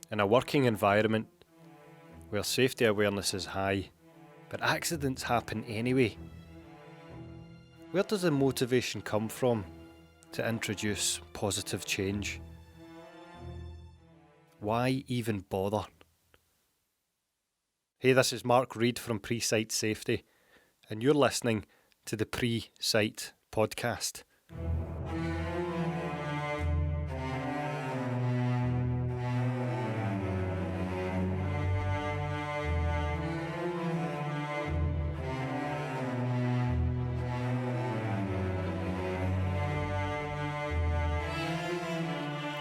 In a working environment where safety awareness is high, but accidents happen anyway, where does the motivation come from to introduce positive change? Why even bother? Hey, this is Marc Reid from Pre-Site Safety, and you're listening to the Pre-Site Podcast.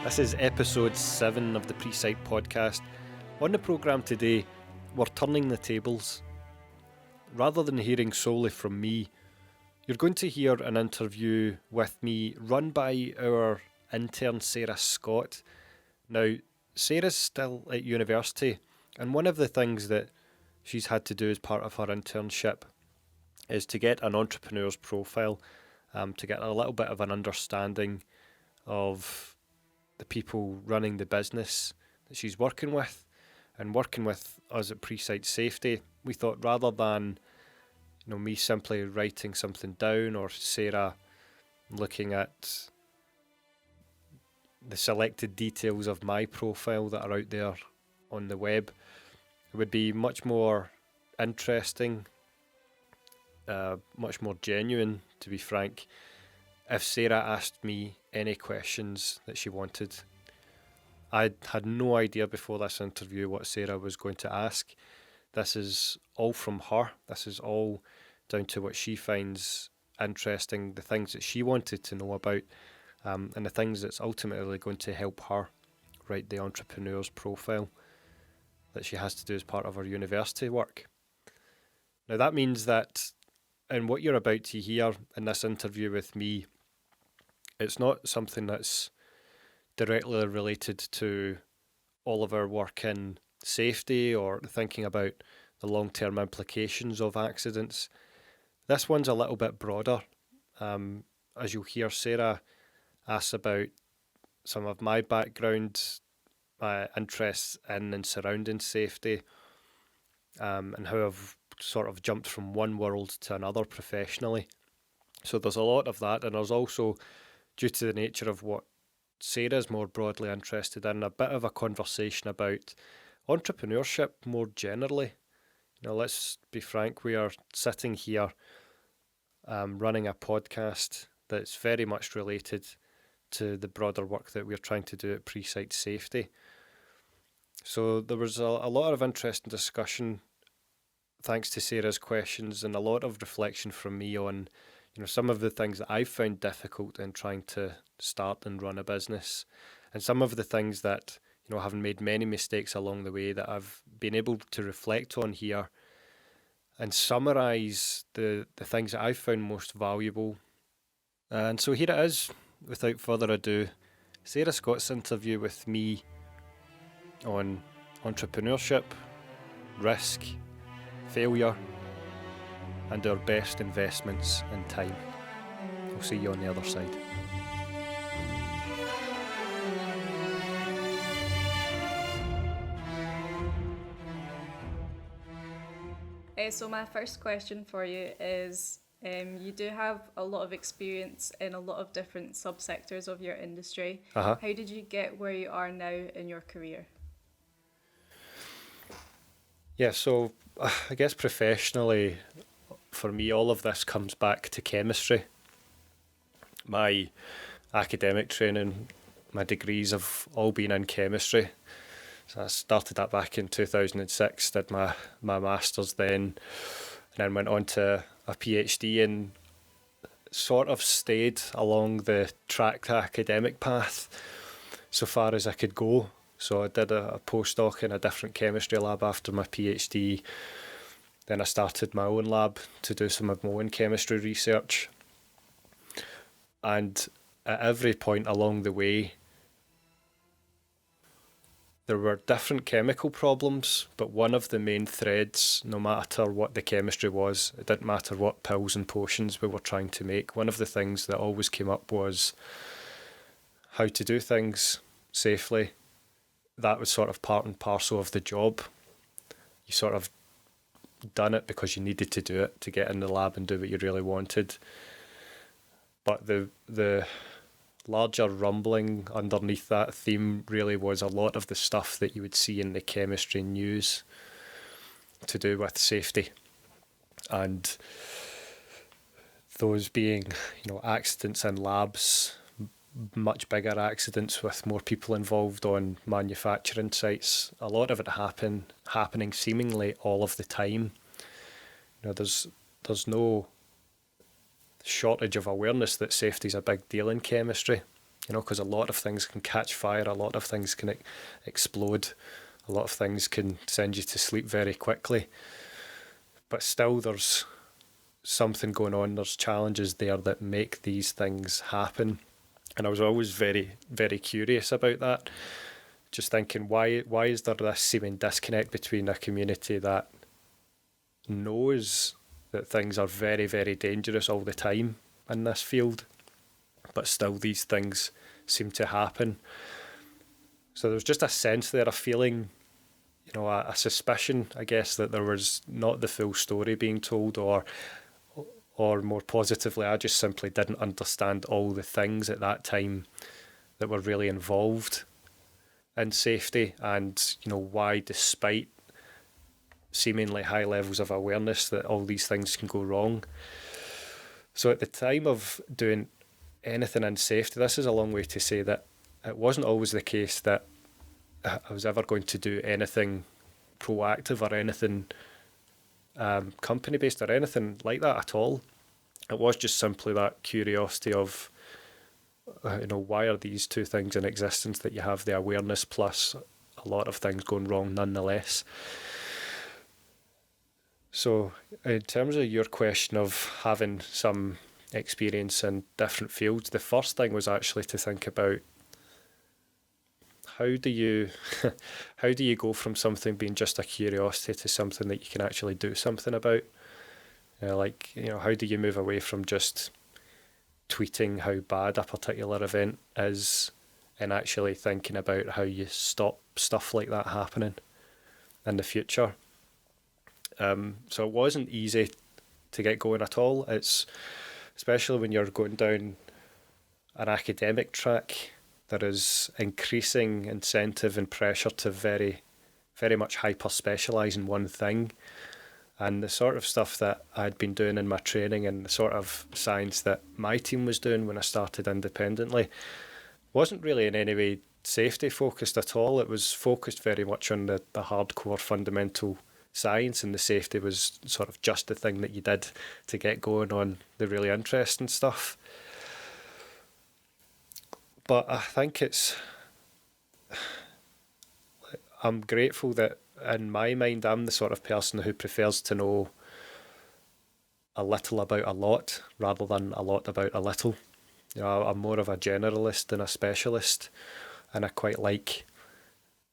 This is episode 7 of the Pre-Site Podcast. On the programme today, we're turning the tables. Rather than hearing solely from me, you're going to hear an interview with me run by our intern Sarah Scott. Now, Sarah's still at university, and one of the things that she's had to do as part of her internship is to get an entrepreneur's profile, to get a little bit of an understanding of the people running the business that she's working with. And working with us at Pre-Site Safety, we thought rather than me simply writing something down or Sarah looking at the selected details of my profile that are out there on the web, it would be much more interesting, much more genuine, to be frank, if Sarah asked me any questions that she wanted. I had no idea before this interview what Sarah was going to ask. This is all from her. This is all down to what she finds interesting, the things that she wanted to know about, and the things that's ultimately going to help her write the entrepreneur's profile that she has to do as part of her university work. Now that means that in what you're about to hear in this interview with me, it's not something that's directly related to all of our work in safety or thinking about the long-term implications of accidents. This one's a little bit broader. As you'll hear, Sarah asks about some of my background, my interests in and surrounding safety, and how I've sort of jumped from one world to another professionally. So there's a lot of that, and there's also, due to the nature of what Sarah's more broadly interested in, a bit of a conversation about entrepreneurship more generally. Let's be frank, we are sitting here running a podcast that's very much related to the broader work that we're trying to do at Pre-Site Safety. So there was a lot of interesting discussion thanks to Sarah's questions, and a lot of reflection from me on some of the things that I've found difficult in trying to start and run a business, and some of the things that, having made many mistakes along the way, that I've been able to reflect on here and summarise the things that I've found most valuable. And so here it is, without further ado, Sarah Scott's interview with me on entrepreneurship, risk, failure, and our best investments in time. I'll see you on the other side. So my first question for you is, you do have a lot of experience in a lot of different subsectors of your industry. Uh-huh. How did you get where you are now in your career? Yeah, so I guess professionally, for me, all of this comes back to chemistry. My academic training, my degrees have all been in chemistry. So I started that back in 2006, did my master's then, and then went on to a PhD and sort of stayed along the track academic path so far as I could go. So I did a postdoc in a different chemistry lab after my PhD. Then I started my own lab to do some of my own chemistry research. And at every point along the way, there were different chemical problems, but one of the main threads, no matter what the chemistry was, it didn't matter what pills and potions we were trying to make, one of the things that always came up was how to do things safely that was sort of part and parcel of the job. You sort of done it because you needed to do it to get in the lab and do what you really wanted. But the larger rumbling underneath that theme really was a lot of the stuff that you would see in the chemistry news to do with safety, and those being, accidents in labs, much bigger accidents with more people involved on manufacturing sites. A lot of it happening seemingly all of the time. There's no shortage of awareness that safety is a big deal in chemistry, because a lot of things can catch fire, a lot of things can explode, a lot of things can send you to sleep very quickly. But still, there's something going on, there's challenges there that make these things happen. And I was always very, very curious about that, just thinking, why is there this seeming disconnect between a community that knows that things are very, very dangerous all the time in this field, but still these things seem to happen. So there was just a sense there, a feeling, a suspicion, I guess, that there was not the full story being told, or more positively, I just simply didn't understand all the things at that time that were really involved in safety, and why, despite seemingly high levels of awareness, that all these things can go wrong. So at the time of doing anything in safety, this is a long way to say that it wasn't always the case that I was ever going to do anything proactive or anything company based or anything like that at all. It was just simply that curiosity of why are these two things in existence, that you have the awareness plus a lot of things going wrong nonetheless. So in terms of your question of having some experience in different fields, the first thing was actually to think about how do you go from something being just a curiosity to something that you can actually do something about? How do you move away from just tweeting how bad a particular event is and actually thinking about how you stop stuff like that happening in the future? So it wasn't easy to get going at all. It's especially when you're going down an academic track, there is increasing incentive and pressure to very, very much hyper specialise in one thing. And the sort of stuff that I'd been doing in my training and the sort of science that my team was doing when I started independently wasn't really in any way safety focused at all. It was focused very much on the hardcore fundamental science, and the safety was sort of just the thing that you did to get going on the really interesting stuff. But I think I'm grateful that in my mind I'm the sort of person who prefers to know a little about a lot rather than a lot about a little. I'm more of a generalist than a specialist, and I quite like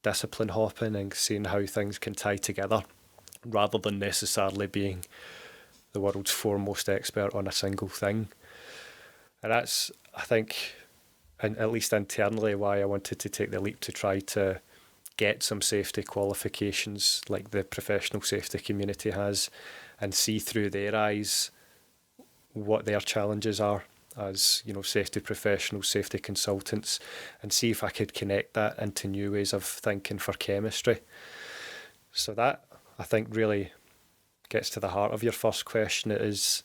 discipline hopping and seeing how things can tie together, rather than necessarily being the world's foremost expert on a single thing. And that's, I think, and at least internally, why I wanted to take the leap to try to get some safety qualifications like the professional safety community has, and see through their eyes what their challenges are as safety professionals, safety consultants, and see if I could connect that into new ways of thinking for chemistry. So that, I think, really gets to the heart of your first question. It is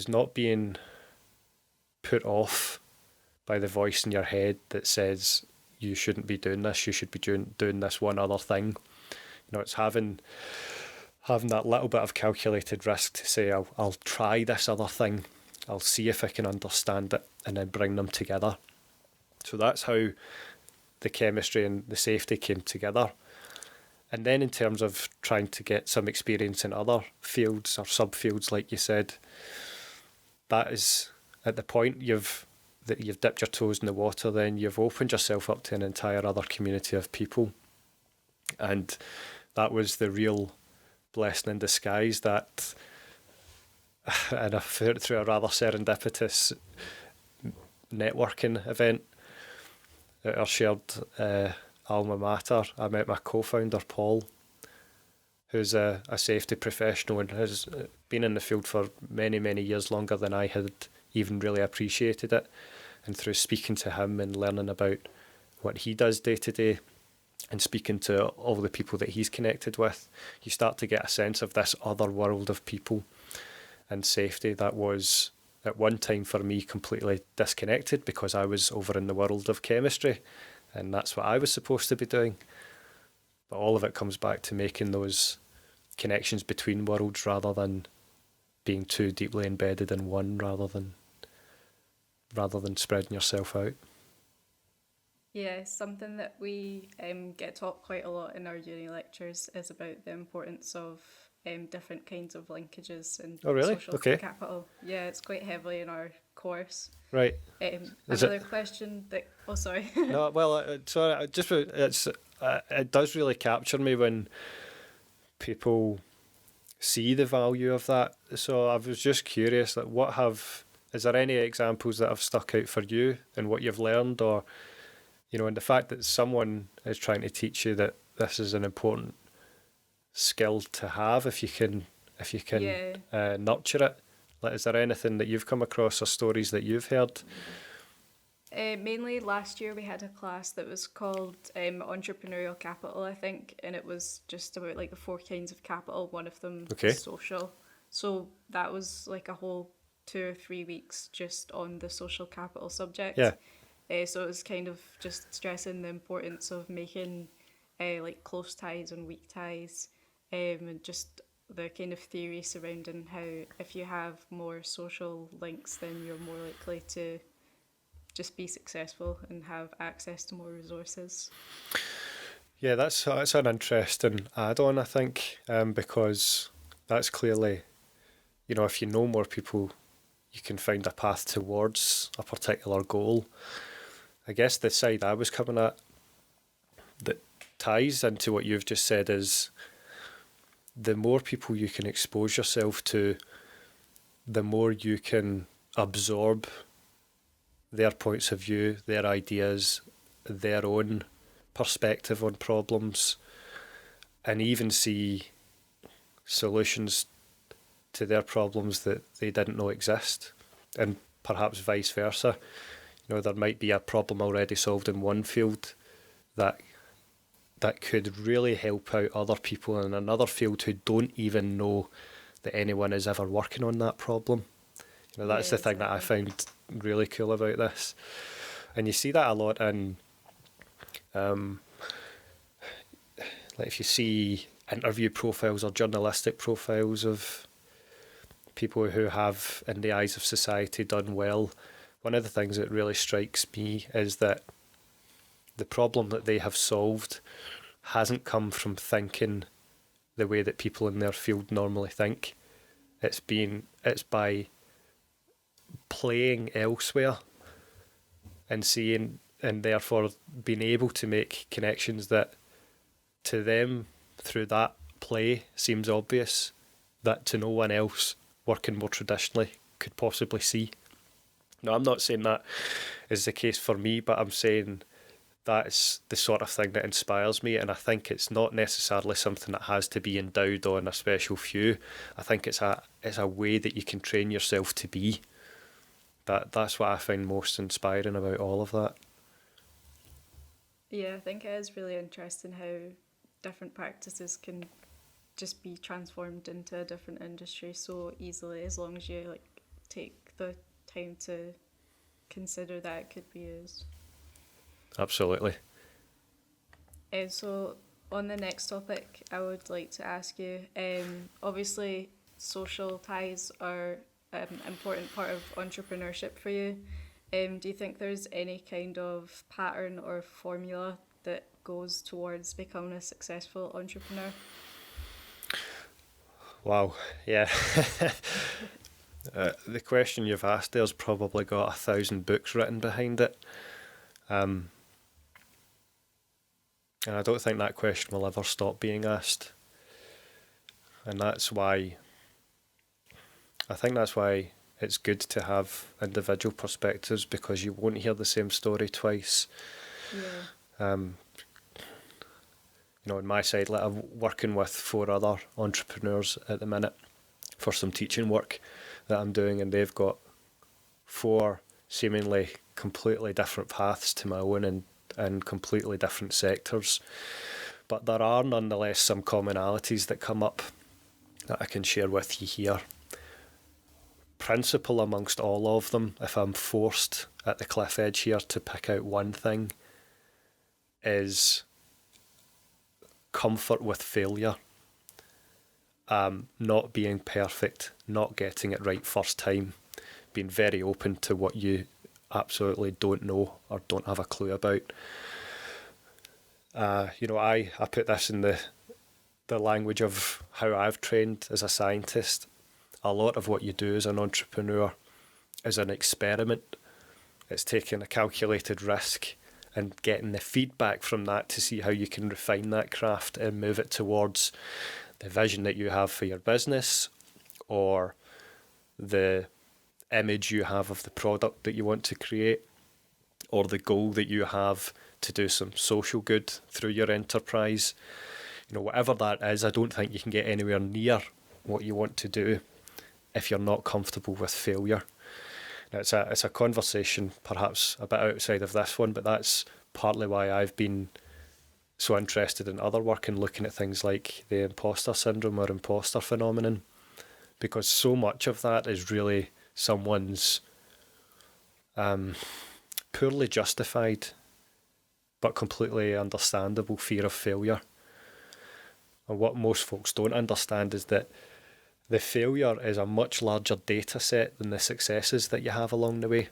not being put off by the voice in your head that says you shouldn't be doing this, you should be doing this one other thing. It's having that little bit of calculated risk to say, I'll try this other thing, I'll see if I can understand it, and then bring them together. So that's how the chemistry and the safety came together. And then in terms of trying to get some experience in other fields or subfields, like you said, that is at the point you've dipped your toes in the water, then you've opened yourself up to an entire other community of people. And that was the real blessing in disguise, that and through a rather serendipitous networking event at our shared alma mater, I met my co-founder, Paul, who's a safety professional and has been in the field for many, many years, longer than I had even really appreciated it. And through speaking to him and learning about what he does day to day and speaking to all the people that he's connected with, you start to get a sense of this other world of people and safety that was at one time for me completely disconnected because I was over in the world of chemistry and that's what I was supposed to be doing. But all of it comes back to making those connections between worlds rather than being too deeply embedded in one, rather than spreading yourself out. Yeah, something that we get taught quite a lot in our uni lectures is about the importance of different kinds of linkages and Oh, really? social Okay. capital. Yeah, it's quite heavily in our course. Right. Another question that, oh, sorry. No, well, sorry, it does really capture me when people see the value of that. So I was just curious, like, is there any examples that have stuck out for you and what you've learned, or, and the fact that someone is trying to teach you that this is an important skill to have if you can Yeah. nurture it. Like, is there anything that you've come across or stories that you've heard? Mainly last year we had a class that was called entrepreneurial capital, I think, and it was just about like the 4 kinds of capital. One of them was social. So that was like a whole 2 or 3 weeks just on the social capital subject. Yeah. So it was kind of just stressing the importance of making like close ties and weak ties, and just the kind of theory surrounding how if you have more social links, then you're more likely to just be successful and have access to more resources. Yeah, that's an interesting add-on, I think, because that's clearly, if you know more people, you can find a path towards a particular goal. I guess the side I was coming at that ties into what you've just said is the more people you can expose yourself to, the more you can absorb their points of view, their ideas, their own perspective on problems, and even see solutions to their problems that they didn't know exist, and perhaps vice versa. There might be a problem already solved in one field that could really help out other people in another field who don't even know that anyone is ever working on that problem. That's the thing that I found really cool about this. And you see that a lot in, like if you see interview profiles or journalistic profiles of people who have, in the eyes of society, done well, one of the things that really strikes me is that the problem that they have solved hasn't come from thinking the way that people in their field normally think. It's by playing elsewhere and seeing, and therefore being able to make connections that to them through that play seems obvious, that to no one else working more traditionally could possibly see. Now, I'm not saying that is the case for me, but I'm saying that's the sort of thing that inspires me, and I think it's not necessarily something that has to be endowed on a special few. I think it's a way that you can train yourself to be. That's what I find most inspiring about all of that. Yeah, I think it is really interesting how different practices can just be transformed into a different industry so easily, as long as you take the time to consider that it could be used. Absolutely. So on the next topic, I would like to ask you, obviously social ties are an important part of entrepreneurship for you. Do you think there's any kind of pattern or formula that goes towards becoming a successful entrepreneur? Wow, yeah. The question you've asked there's probably got 1,000 books written behind it. And I don't think that question will ever stop being asked. And that's why it's good to have individual perspectives, because you won't hear the same story twice. Yeah. on my side, like I'm working with 4 other entrepreneurs at the minute for some teaching work that I'm doing, and they've got 4 seemingly completely different paths to my own and completely different sectors. But there are nonetheless some commonalities that come up that I can share with you here. Principle amongst all of them, if I'm forced at the cliff edge here to pick out one thing, is comfort with failure. Not being perfect, not getting it right first time, being very open to what you absolutely don't know or don't have a clue about. I put this in the language of how I've trained as a scientist. A lot of what you do as an entrepreneur is an experiment. It's taking a calculated risk and getting the feedback from that to see how you can refine that craft and move it towards the vision that you have for your business, or the image you have of the product that you want to create, or the goal that you have to do some social good through your enterprise. Whatever that is, I don't think you can get anywhere near what you want to do if you're not comfortable with failure. Now, it's a conversation perhaps a bit outside of this one, but that's partly why I've been so interested in other work and looking at things like the imposter syndrome or imposter phenomenon, because so much of that is really someone's poorly justified but completely understandable fear of failure. And what most folks don't understand is that the failure is a much larger data set than the successes that you have along the way.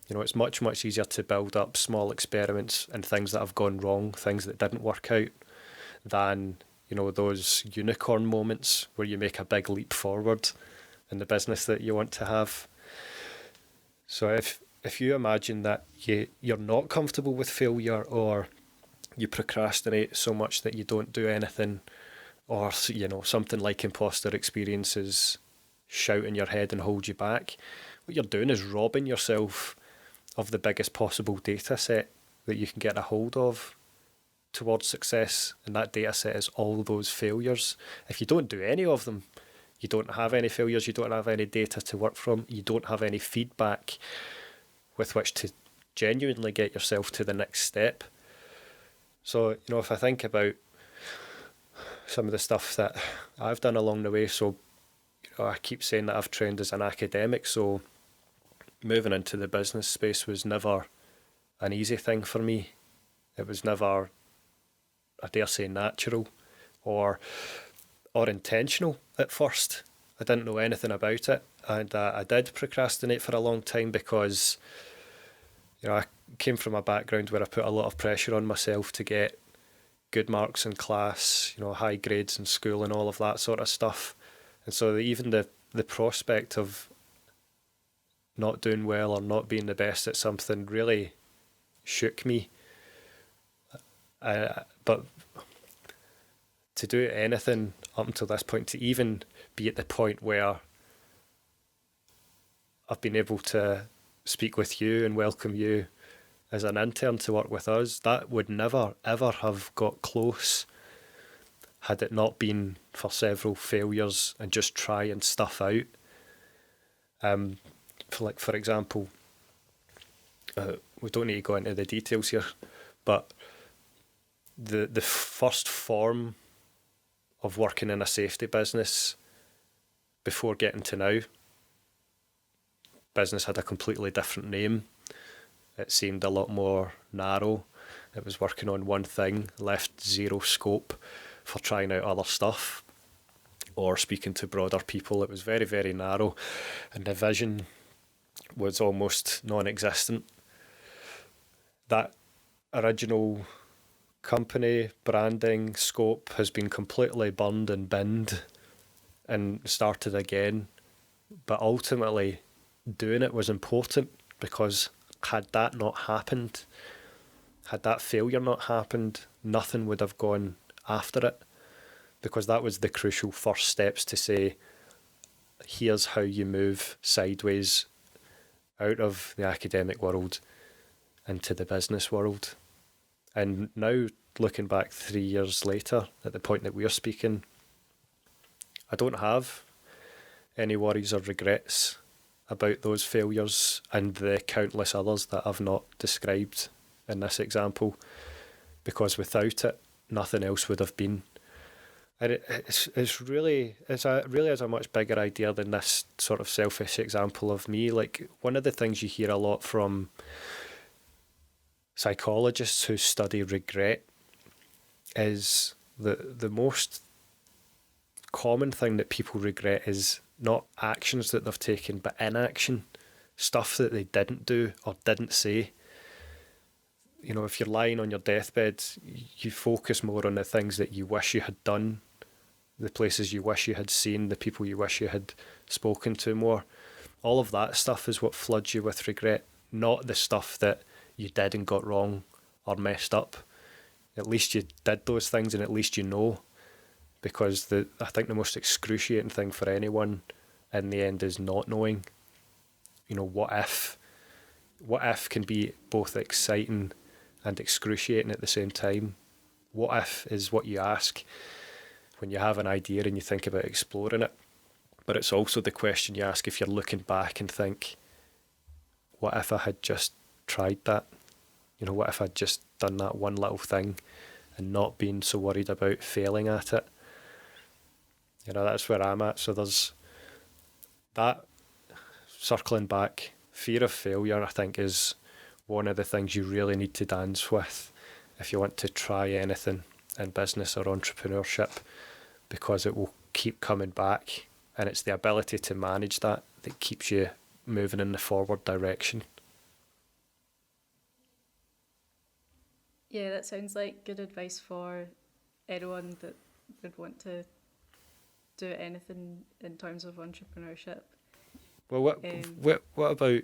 It's much, much easier to build up small experiments and things that have gone wrong, things that didn't work out, than, those unicorn moments where you make a big leap forward in the business that you want to have. So if you imagine that you're not comfortable with failure, or you procrastinate so much that you don't do anything, or something like imposter experiences shout in your head and hold you back, what you're doing is robbing yourself of the biggest possible data set that you can get a hold of towards success, and that data set is all those failures. If you don't do any of them, you don't have any failures, you don't have any data to work from, you don't have any feedback with which to genuinely get yourself to the next step. So, if I think about some of the stuff that I've done along the way, so I keep saying that I've trained as an academic, so moving into the business space was never an easy thing for me. It was never, I dare say, natural or intentional at first. I didn't know anything about it, and I did procrastinate for a long time because I came from a background where I put a lot of pressure on myself to get good marks in class, high grades in school and all of that sort of stuff. And so even the prospect of not doing well or not being the best at something really shook me. But to do anything up until this point, to even be at the point where I've been able to speak with you and welcome you as an intern to work with us, that would never, ever have got close had it not been for several failures and just trying stuff out. For example, we don't need to go into the details here, but the first form of working in a safety business before getting to now, business had a completely different name. It seemed a lot more narrow. It was working on one thing, left zero scope for trying out other stuff or speaking to broader people. It was very, very narrow, and the vision was almost non-existent. That original company, branding, scope has been completely burned and binned and started again. But ultimately, doing it was important, because had that not happened, had that failure not happened, nothing would have gone after it, because that was the crucial first steps to say, here's how you move sideways out of the academic world into the business world. And now, looking back 3 years later at the point that we're speaking, I don't have any worries or regrets about those failures and the countless others that I've not described in this example, because without it, nothing else would have been. And it's really is a much bigger idea than this sort of selfish example of me. Like, one of the things you hear a lot from psychologists who study regret is the most common thing that people regret is not actions that they've taken, but inaction, stuff that they didn't do or didn't say. You know, if you're lying on your deathbed, you focus more on the things that you wish you had done, the places you wish you had seen, the people you wish you had spoken to more. All of that stuff is what floods you with regret, not the stuff that you did and got wrong or messed up. At least you did those things, and at least you know. Because I think the most excruciating thing for anyone in the end is not knowing. You know, what if? What if can be both exciting and excruciating at the same time. What if is what you ask when you have an idea and you think about exploring it. But it's also the question you ask if you're looking back and think, what if I had just tried that? You know, what if I'd just done that one little thing and not been so worried about failing at it? You know, that's where I'm at. So there's that, circling back, fear of failure, I think, is one of the things you really need to dance with if you want to try anything in business or entrepreneurship, because it will keep coming back, and it's the ability to manage that that keeps you moving in the forward direction. Yeah, that sounds like good advice for anyone that would want to do anything in terms of entrepreneurship. Well, what about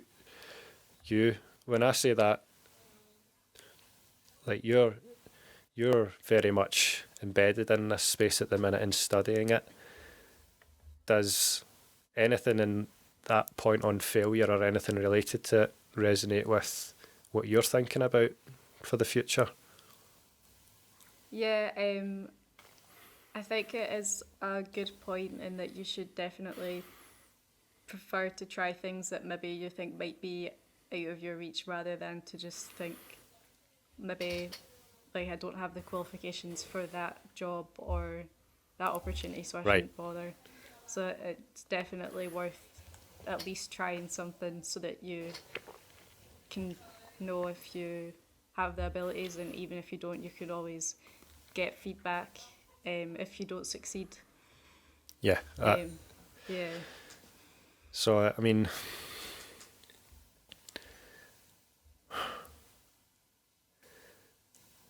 you? When I say that, like, you're very much embedded in this space at the minute and studying it. Does anything in that point on failure or anything related to it resonate with what you're thinking about for the future? Yeah, I think it is a good point in that you should definitely prefer to try things that maybe you think might be out of your reach, rather than to just think maybe, like, I don't have the qualifications for that job or that opportunity, so I shouldn't bother. So it's definitely worth at least trying something so that you can know if you have the abilities, and even if you don't, you could always get feedback if you don't succeed. Yeah. Yeah. So, I mean,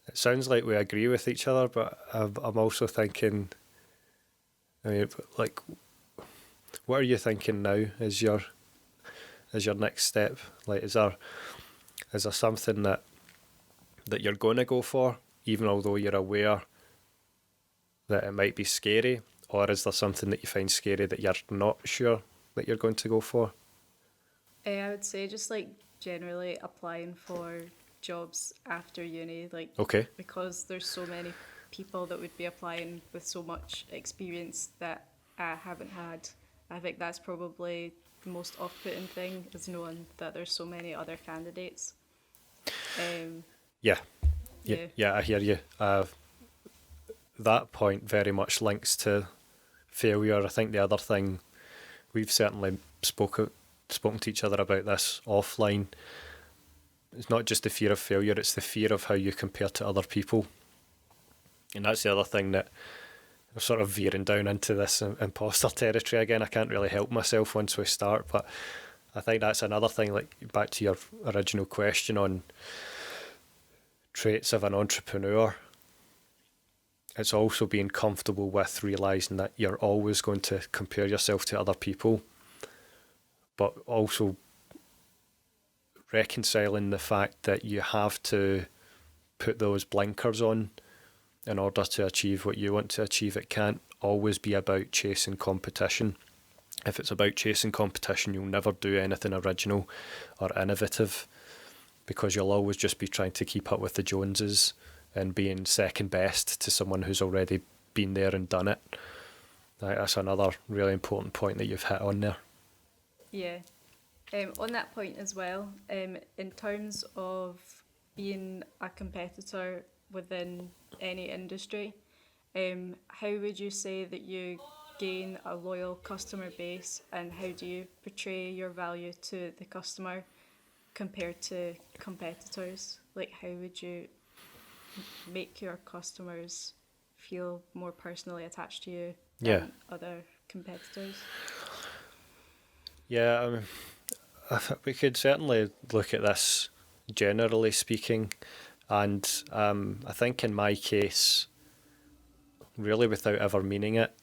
it sounds like we agree with each other, but I'm also thinking, I mean, like, what are you thinking now as your next step? Like, is there something that you're going to go for, even although you're aware that it might be scary, or is there something that you find scary that you're not sure that you're going to go for? I would say just, like, generally applying for jobs after uni, like, okay, because there's so many people that would be applying with so much experience that I haven't had. I think that's probably the most off-putting thing, is knowing that there's so many other candidates. Yeah, I hear you. That point very much links to failure. I think the other thing, we've certainly spoken to each other about this offline, it's not just the fear of failure, it's the fear of how you compare to other people. And that's the other thing that I'm sort of veering down into this imposter territory again. I can't really help myself once we start, but I think that's another thing, like, back to your original question on traits of an entrepreneur. It's also being comfortable with realising that you're always going to compare yourself to other people, but also reconciling the fact that you have to put those blinkers on in order to achieve what you want to achieve. It can't always be about chasing competition. If it's about chasing competition, you'll never do anything original or innovative, because you'll always just be trying to keep up with the Joneses and being second best to someone who's already been there and done it. That's another really important point that you've hit on there. Yeah. On that point as well, in terms of being a competitor within any industry, how would you say that you gain a loyal customer base, and how do you portray your value to the customer compared to competitors? Like, how would you make your customers feel more personally attached to you than other competitors? Yeah, we could certainly look at this generally speaking, and I think in my case, really without ever meaning it,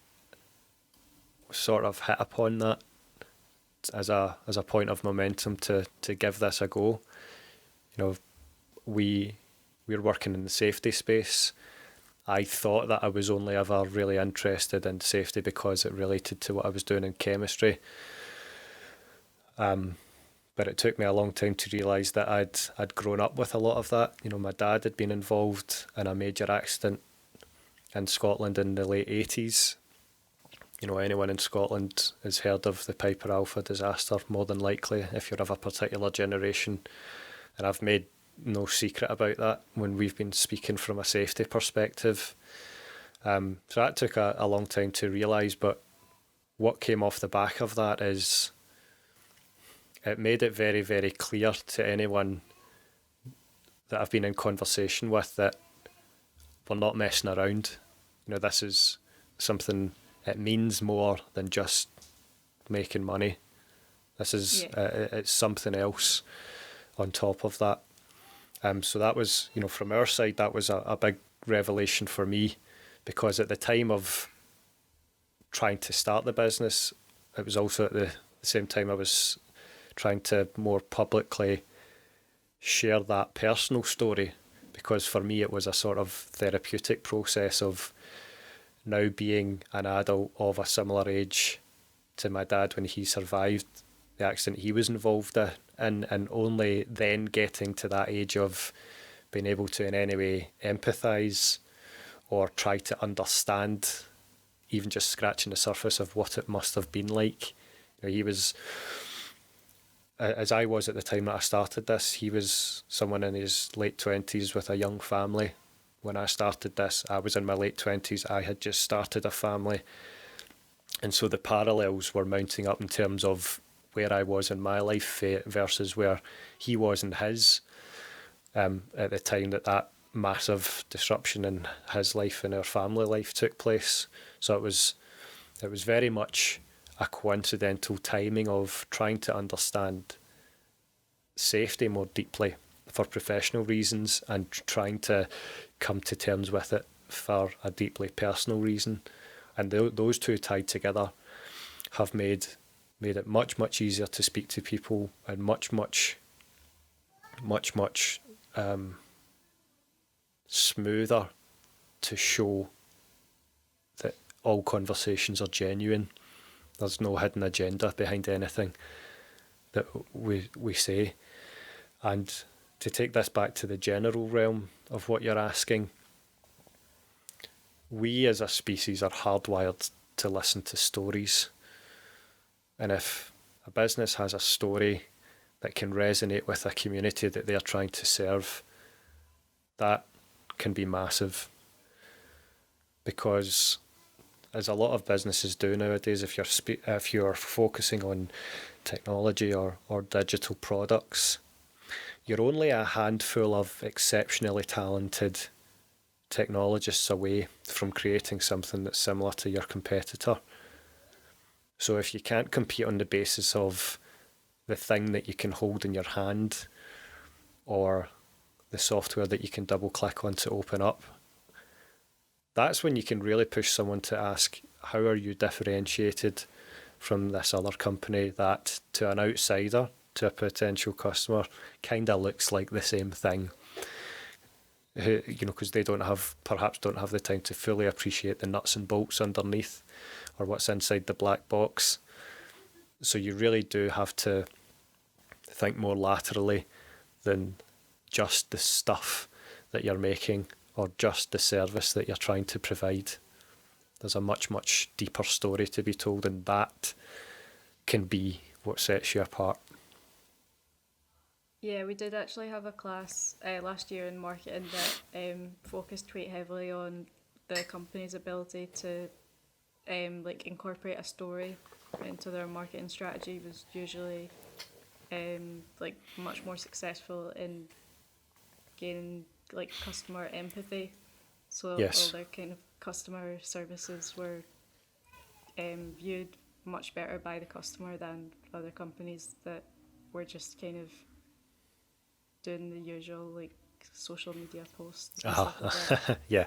sort of hit upon that as a point of momentum to give this a go. You know, we're working in the safety space. I thought that I was only ever really interested in safety because it related to what I was doing in chemistry. But it took me a long time to realise that I'd grown up with a lot of that. You know, my dad had been involved in a major accident in Scotland in the late 80s. You know, anyone in Scotland has heard of the Piper Alpha disaster, more than likely, if you're of a particular generation. And I've made no secret about that when we've been speaking from a safety perspective. So that took a long time to realise, but what came off the back of that is it made it very, very clear to anyone that I've been in conversation with that we're not messing around. You know, this is something, it means more than just making money. This is, it's something else on top of that. So that was, you know, from our side, that was a big revelation for me, because at the time of trying to start the business, it was also at the same time I was trying to more publicly share that personal story, because for me it was a sort of therapeutic process of now being an adult of a similar age to my dad when he survived the accident he was involved in, and only then getting to that age of being able to in any way empathise or try to understand, even just scratching the surface of what it must have been like. You know, he was, as I was at the time that I started this, he was someone in his late 20s with a young family. When I started this, I was in my late 20s. I had just started a family. And so the parallels were mounting up in terms of where I was in my life versus where he was in his, at the time that massive disruption in his life and our family life took place. So it was very much a coincidental timing of trying to understand safety more deeply for professional reasons and trying to come to terms with it for a deeply personal reason. And those two tied together have made it much, much easier to speak to people, and much smoother to show that all conversations are genuine. There's no hidden agenda behind anything that we say. And to take this back to the general realm of what you're asking, we as a species are hardwired to listen to stories. And if a business has a story that can resonate with a community that they're trying to serve, that can be massive. Because as a lot of businesses do nowadays, if you're focusing on technology or digital products, you're only a handful of exceptionally talented technologists away from creating something that's similar to your competitor. So if you can't compete on the basis of the thing that you can hold in your hand or the software that you can double click on to open up, that's when you can really push someone to ask, how are you differentiated from this other company that to an outsider, to a potential customer, kind of looks like the same thing? You know, because they perhaps don't have the time to fully appreciate the nuts and bolts underneath or what's inside the black box. So you really do have to think more laterally than just the stuff that you're making or just the service that you're trying to provide. There's a much, much deeper story to be told, and that can be what sets you apart. Yeah, we did actually have a class last year in marketing that focused quite heavily on the company's ability to like incorporate a story into their marketing strategy was usually like much more successful in gaining like customer empathy. So all Yes. their kind of customer services were viewed much better by the customer than other companies that were just kind of doing the usual like social media posts and stuff like that. Yeah.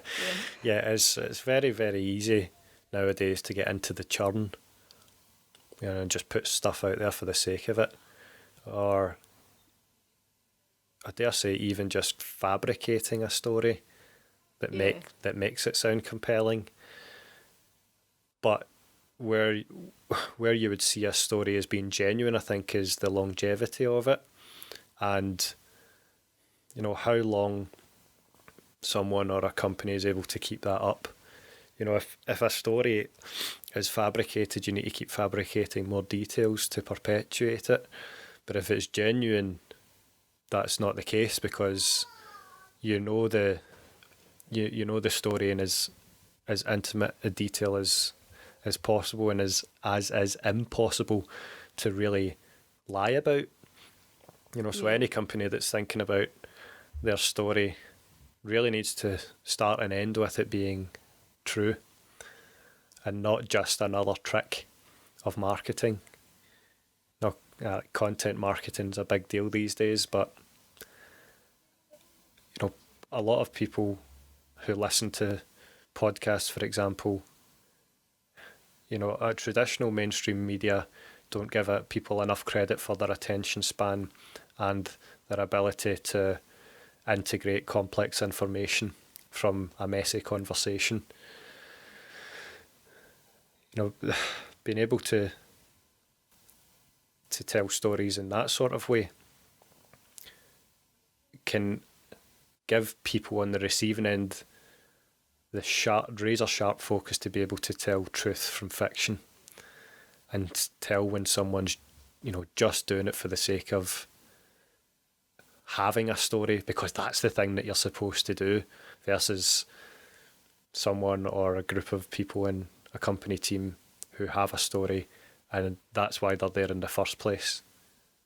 Yeah. Yeah, it's very, very easy nowadays to get into the churn, and just put stuff out there for the sake of it. Or I dare say even just fabricating a story that Yeah. makes it sound compelling. But where where you would see a story as being genuine, I think, is the longevity of it, and how long someone or a company is able to keep that up. If a story is fabricated, you need to keep fabricating more details to perpetuate it. But if it's genuine, that's not the case, because you know the the story in as intimate a detail as possible, and as impossible to really lie about. So Yeah. any company that's thinking about their story really needs to start and end with it being true, and not just another trick of marketing. No, content marketing's a big deal these days, but a lot of people who listen to podcasts, for example, traditional mainstream media don't give people enough credit for their attention span and their ability to integrate complex information from a messy conversation. Being able to tell stories in that sort of way can give people on the receiving end the razor sharp focus to be able to tell truth from fiction, and tell when someone's just doing it for the sake of having a story because that's the thing that you're supposed to do, versus someone or a group of people in a company team who have a story, and that's why they're there in the first place,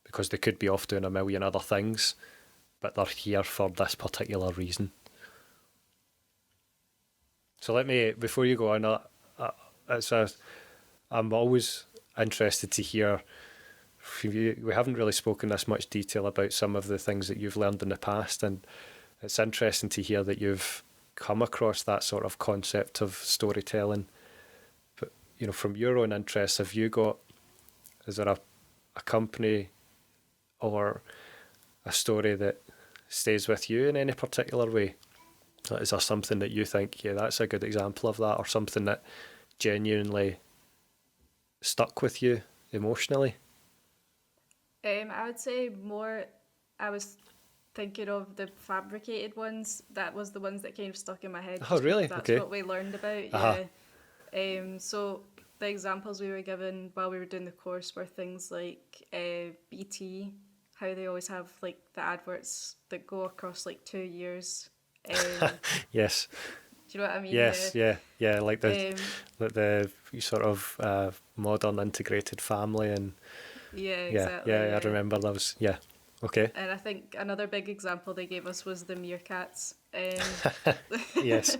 because they could be off doing a million other things, but they're here for this particular reason. So let me, before you go on, I'm always interested to hear from you. We haven't really spoken this much detail about some of the things that you've learned in the past, and it's interesting to hear that you've come across that sort of concept of storytelling. But from your own interests, is there a company or a story that stays with you in any particular way? Is there something that you think, yeah, that's a good example of that, or something that genuinely stuck with you emotionally? I would say more. I was thinking of the fabricated ones. That was the ones that kind of stuck in my head. Oh, Just really? because that's Okay. what we learned about. Uh-huh. Yeah. So the examples we were given while we were doing the course were things like BT, how they always have like the adverts that go across like 2 years. Yes. Do you know what I mean? Yes. Yeah. Like Um, the sort of modern integrated family, and yeah, yeah, exactly. I remember those. Yeah. Okay. And I think another big example they gave us was the meerkats. Yes.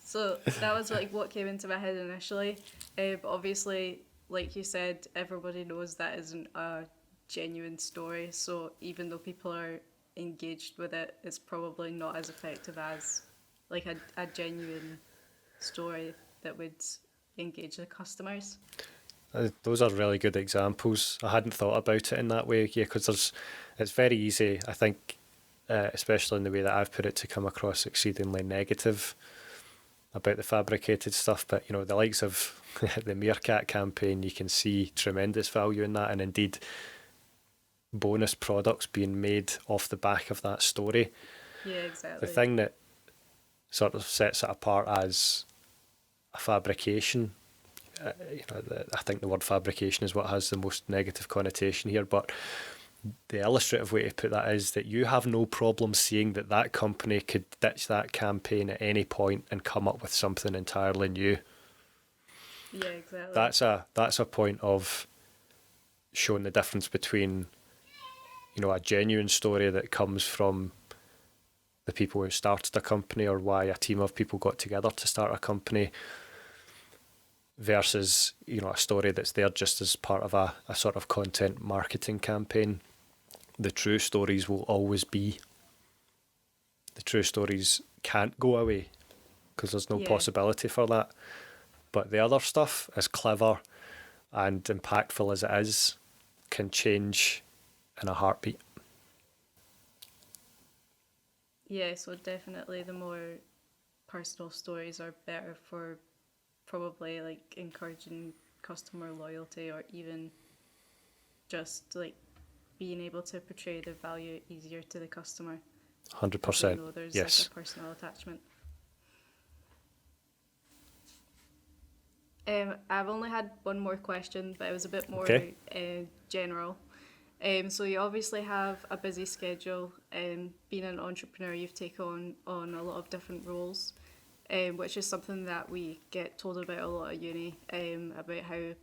So that was like what came into my head initially. But obviously, like you said, everybody knows that isn't a genuine story. So even though people are engaged with it, it's probably not as effective as like a genuine story that would engage the customers. Those are really good examples. I hadn't thought about it in that way. Yeah, because it's very easy, I think, especially in the way that I've put it, to come across exceedingly negative about the fabricated stuff. But the likes of the Meerkat campaign, you can see tremendous value in that, and indeed bonus products being made off the back of that story. Yeah, The exactly. thing that sort of sets it apart as a fabrication. I think the word fabrication is what has the most negative connotation here, but the illustrative way to put that is that you have no problem seeing that company could ditch that campaign at any point and come up with something entirely new. Yeah, exactly. That's a point of showing the difference between, a genuine story that comes from the people who started a company or why a team of people got together to start a company, versus, a story that's there just as part of a sort of content marketing campaign. The true stories will always be. The true stories can't go away because there's no possibility for that. But the other stuff, as clever and impactful as it is, can change in a heartbeat. Yeah, so definitely the more personal stories are better for probably like encouraging customer loyalty, or even just like being able to portray the value easier to the customer. 100%. You know, there's yes. like a personal attachment. I've only had one more question, but it was a bit more general. So you obviously have a busy schedule. Being an entrepreneur, you've taken on a lot of different roles, which is something that we get told about a lot at uni, about how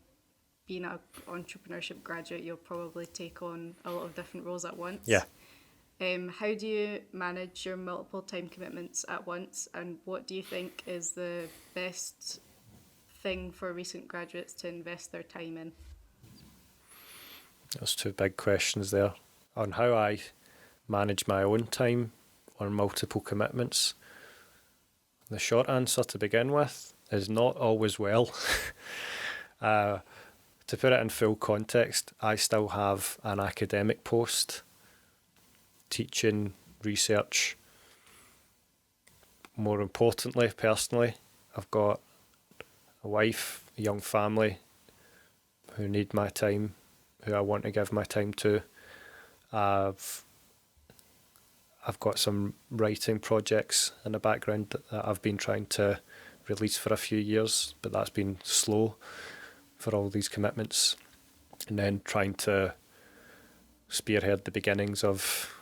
being an entrepreneurship graduate, you'll probably take on a lot of different roles at once. Yeah. How do you manage your multiple time commitments at once, and what do you think is the best thing for recent graduates to invest their time in? There's two big questions there. On how I manage my own time on multiple commitments, the short answer to begin with is not always well. To put it in full context, I still have an academic post, teaching, research. More importantly, personally, I've got a wife, a young family who need my time, who I want to give my time to. I've got some writing projects in the background that I've been trying to release for a few years, but that's been slow for all these commitments. And then trying to spearhead the beginnings of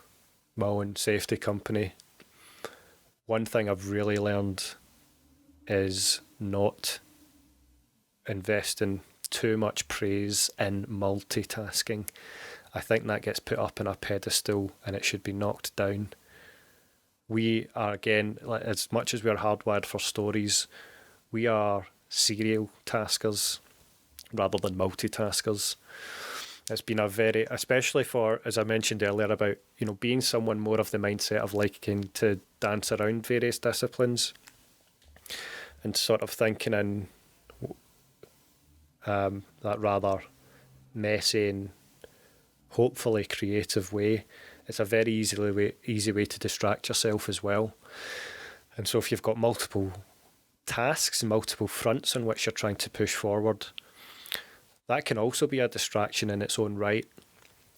my own safety company. One thing I've really learned is not investing too much praise in multitasking. I think that gets put up on a pedestal and it should be knocked down. We are, again, as much as we're hardwired for stories, we are serial taskers rather than multitaskers. It's been a very, especially for, as I mentioned earlier, about, being someone more of the mindset of liking to dance around various disciplines and sort of thinking in that rather messy and hopefully creative way. It's a very easy way to distract yourself as well. And so if you've got multiple tasks, multiple fronts on which you're trying to push forward, that can also be a distraction in its own right.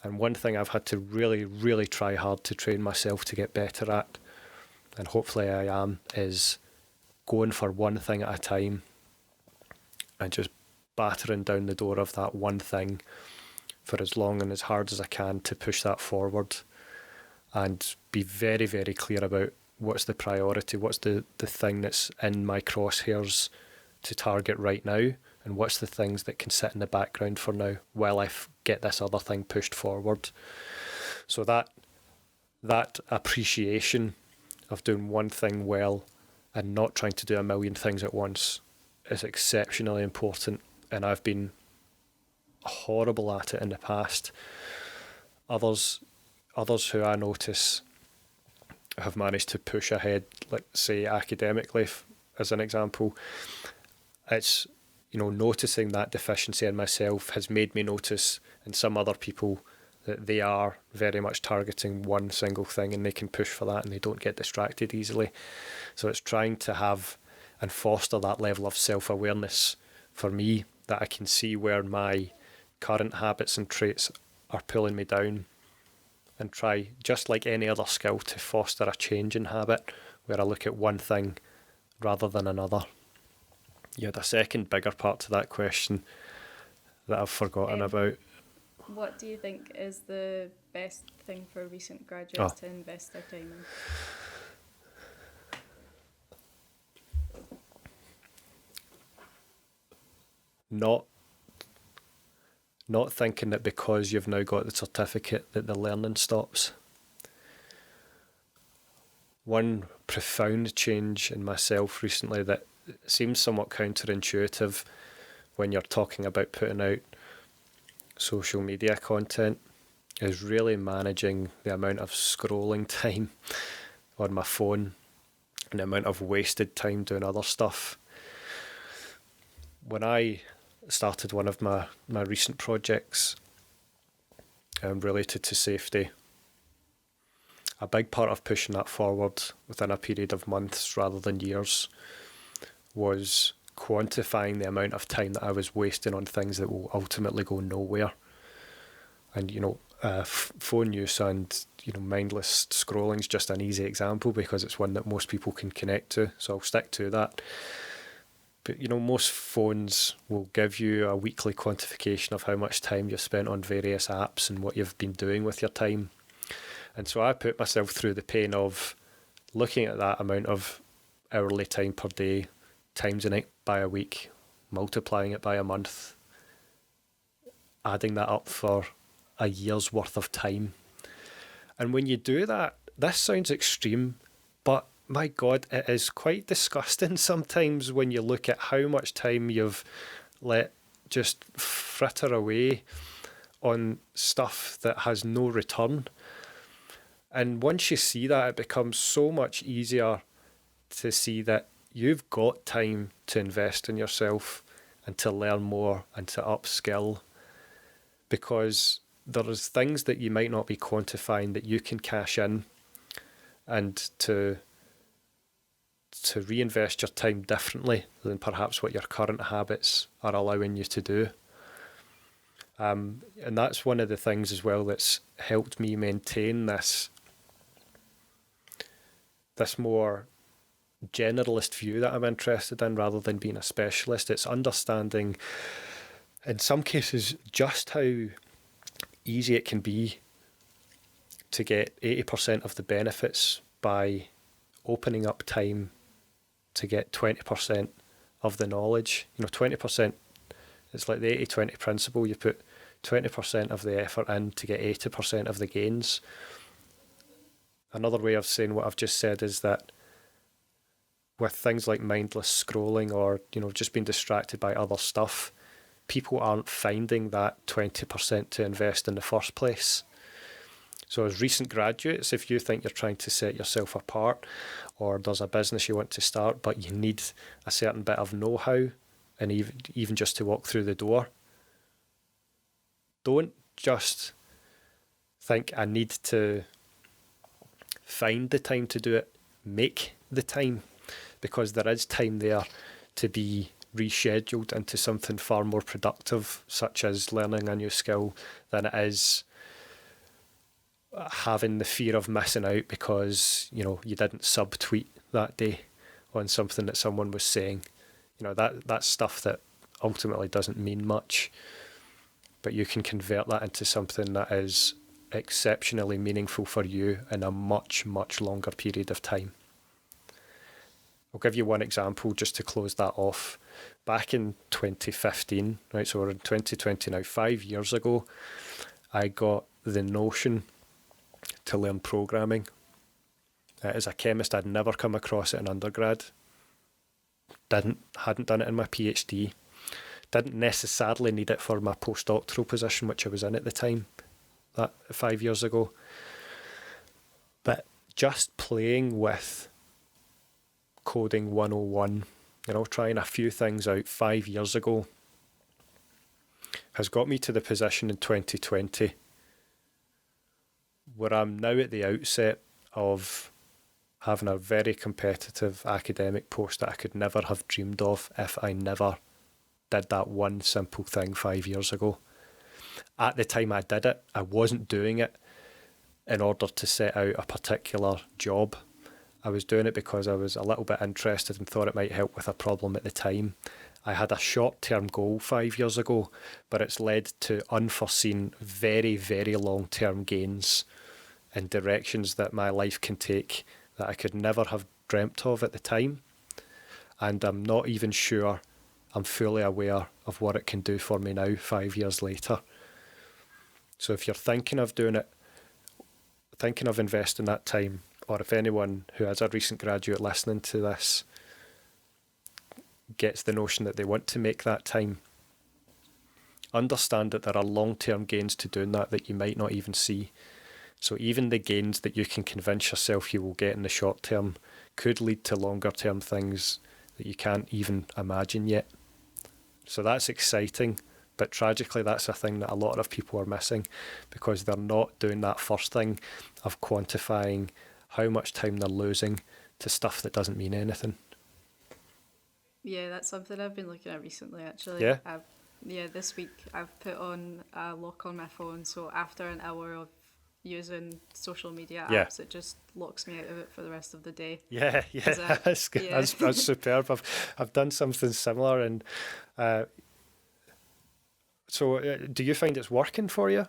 And one thing I've had to really, really try hard to train myself to get better at, and hopefully I am, is going for one thing at a time and just battering down the door of that one thing for as long and as hard as I can to push that forward, and be very, very clear about what's the priority, what's the thing that's in my crosshairs to target right now, and what's the things that can sit in the background for now while I get this other thing pushed forward. So that appreciation of doing one thing well and not trying to do a million things at once is exceptionally important, and I've been horrible at it in the past. Others who I notice have managed to push ahead, like say academically as an example, it's noticing that deficiency in myself has made me notice in some other people that they are very much targeting one single thing and they can push for that and they don't get distracted easily. So it's trying to have and foster that level of self-awareness for me, that I can see where my current habits and traits are pulling me down, and try, just like any other skill, to foster a change in habit where I look at one thing rather than another. You had a second bigger part to that question that I've forgotten about. What do you think is the best thing for recent graduates to invest their time in? Not thinking that because you've now got the certificate that the learning stops. One profound change in myself recently that seems somewhat counterintuitive when you're talking about putting out social media content is really managing the amount of scrolling time on my phone and the amount of wasted time doing other stuff. When I started one of my recent projects related to safety, a big part of pushing that forward within a period of months rather than years was quantifying the amount of time that I was wasting on things that will ultimately go nowhere. And, phone use and, mindless scrolling is just an easy example because it's one that most people can connect to. So I'll stick to that. But, most phones will give you a weekly quantification of how much time you've spent on various apps and what you've been doing with your time. And so I put myself through the pain of looking at that amount of hourly time per day, timesing it by a week, multiplying it by a month, adding that up for a year's worth of time. And when you do that, this sounds extreme, but my God, it is quite disgusting sometimes when you look at how much time you've let just fritter away on stuff that has no return. And once you see that, it becomes so much easier to see that you've got time to invest in yourself and to learn more and to upskill, because there's things that you might not be quantifying that you can cash in and to reinvest your time differently than perhaps what your current habits are allowing you to do. And that's one of the things as well that's helped me maintain this more generalist view that I'm interested in rather than being a specialist. It's understanding, in some cases, just how easy it can be to get 80% of the benefits by opening up time to get 20% of the knowledge. 20%, it's like the 80-20 principle. You put 20% of the effort in to get 80% of the gains. Another way of saying what I've just said is that with things like mindless scrolling or, just being distracted by other stuff, people aren't finding that 20% to invest in the first place. So as recent graduates, if you think you're trying to set yourself apart, or there's a business you want to start, but you need a certain bit of know-how and even just to walk through the door, don't just think I need to find the time to do it, make the time, because there is time there to be rescheduled into something far more productive, such as learning a new skill, than it is having the fear of missing out because you didn't subtweet that day on something that someone was saying. That's stuff that ultimately doesn't mean much, but you can convert that into something that is exceptionally meaningful for you in a much, much longer period of time. I'll give you one example just to close that off. Back in 2015, right, so we're in 2020 now, 5 years ago, I got the notion to learn programming. As a chemist, I'd never come across it in undergrad. Hadn't done it in my PhD. Didn't necessarily need it for my postdoctoral position, which I was in at the time, that 5 years ago. But just playing with Coding 101, trying a few things out 5 years ago, has got me to the position in 2020 where I'm now at the outset of having a very competitive academic post that I could never have dreamed of if I never did that one simple thing 5 years ago. At the time I did it, I wasn't doing it in order to set out a particular job. I was doing it because I was a little bit interested and thought it might help with a problem at the time. I had a short-term goal 5 years ago, but it's led to unforeseen, very, very long-term gains in directions that my life can take that I could never have dreamt of at the time. And I'm not even sure I'm fully aware of what it can do for me now, 5 years later. So if you're thinking of doing it, thinking of investing that time, or if anyone who is a recent graduate listening to this gets the notion that they want to make that time, understand that there are long-term gains to doing that you might not even see. So even the gains that you can convince yourself you will get in the short term could lead to longer-term things that you can't even imagine yet. So that's exciting, but tragically that's a thing that a lot of people are missing because they're not doing that first thing of quantifying how much time they're losing to stuff that doesn't mean anything. Yeah, that's something I've been looking at recently, actually. Yeah? This week I've put on a lock on my phone, so after an hour of using social media apps, it just locks me out of it for the rest of the day. Yeah, that's good. Yeah. That's superb. I've done something similar, and so do you find it's working for you?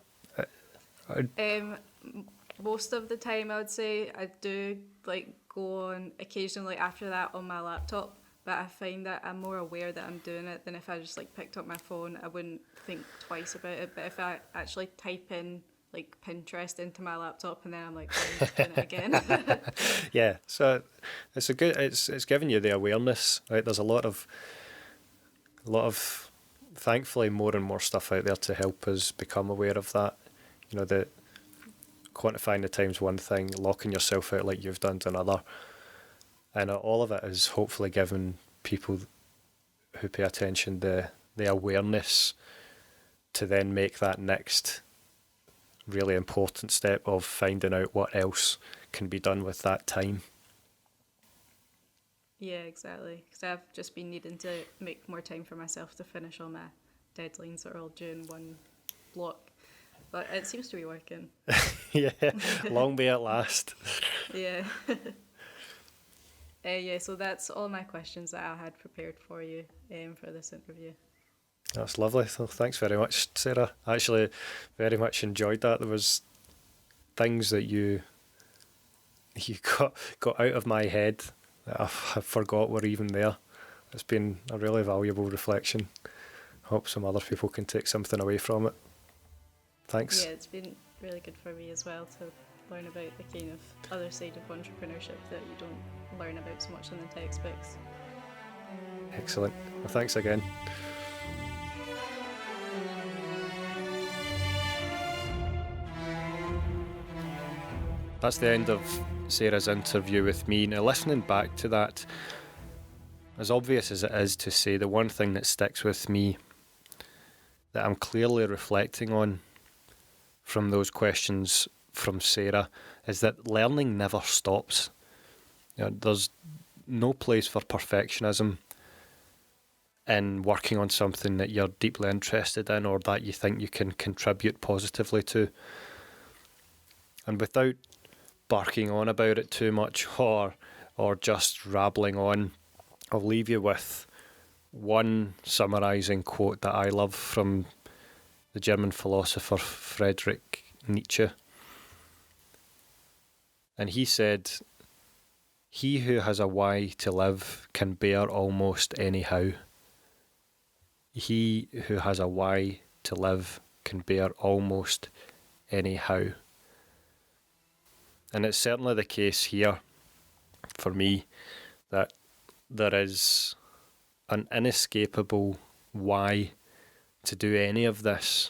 Most of the time, I would say I do go on occasionally after that on my laptop, but I find that I'm more aware that I'm doing it than if I just picked up my phone. I wouldn't think twice about it, but if I actually type in Pinterest into my laptop and then I'm like, oh, I'm doing it again. Yeah, so it's giving you the awareness, right? There's a lot of thankfully more and more stuff out there to help us become aware of that. The quantifying the time's one thing, locking yourself out like you've done's another. And all of it is hopefully giving people who pay attention the awareness to then make that next really important step of finding out what else can be done with that time. Yeah, exactly. Because I've just been needing to make more time for myself to finish all my deadlines that are all due in one block. But it seems to be working. Yeah, long may it last. Yeah. So that's all my questions that I had prepared for you for this interview. That's lovely. So thanks very much, Sarah. I actually very much enjoyed that. There was things that you got out of my head that I forgot were even there. It's been a really valuable reflection. Hope some other people can take something away from it. Thanks. Yeah, it's been really good for me as well to learn about the kind of other side of entrepreneurship that you don't learn about so much in the textbooks. Excellent. Well, thanks again. That's the end of Sarah's interview with me. Now, listening back to that, as obvious as it is to say, the one thing that sticks with me that I'm clearly reflecting on from those questions from Sarah is that learning never stops. There's no place for perfectionism in working on something that you're deeply interested in or that you think you can contribute positively to. And without barking on about it too much or just rabbling on, I'll leave you with one summarising quote that I love from the German philosopher Friedrich Nietzsche. And he said, "He who has a why to live can bear almost anyhow. He who has a why to live can bear almost anyhow." And it's certainly the case here for me that there is an inescapable why to do any of this.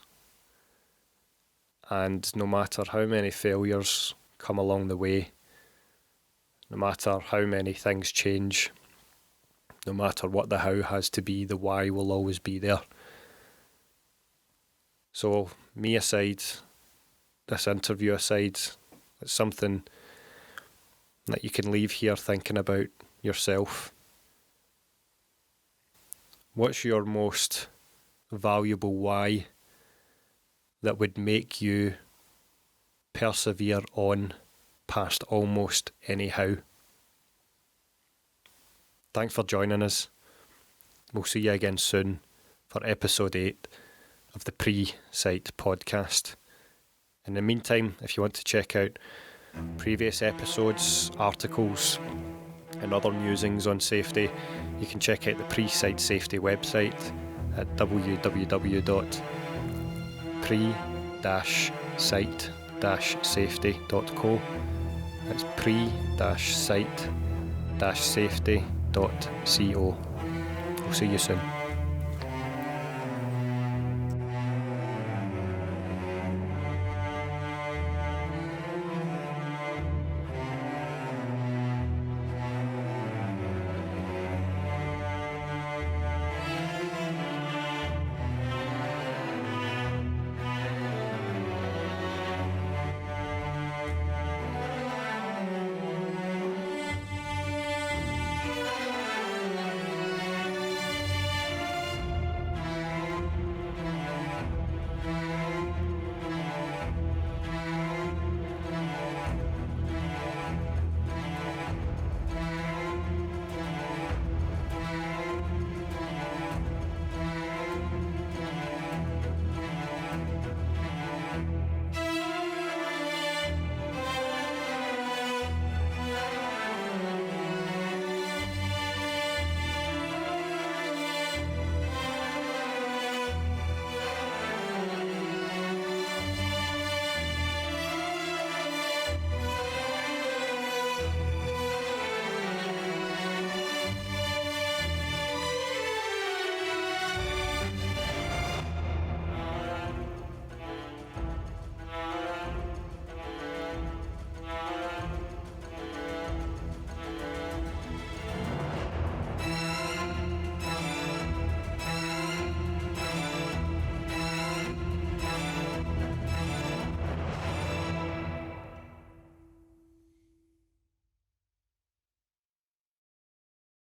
And no matter how many failures come along the way, no matter how many things change, no matter what the how has to be, the why will always be there. So, me aside, this interview aside, it's something that you can leave here thinking about yourself. What's your most valuable why that would make you persevere on past almost anyhow? Thanks for joining us. We'll see you again soon for episode 8 of the Pre-Site podcast. In the meantime, if you want to check out previous episodes, articles, and other musings on safety, you can check out the Pre-Site Safety website at www.pre-site-safety.co. That's pre-site-safety.co. We'll see you soon.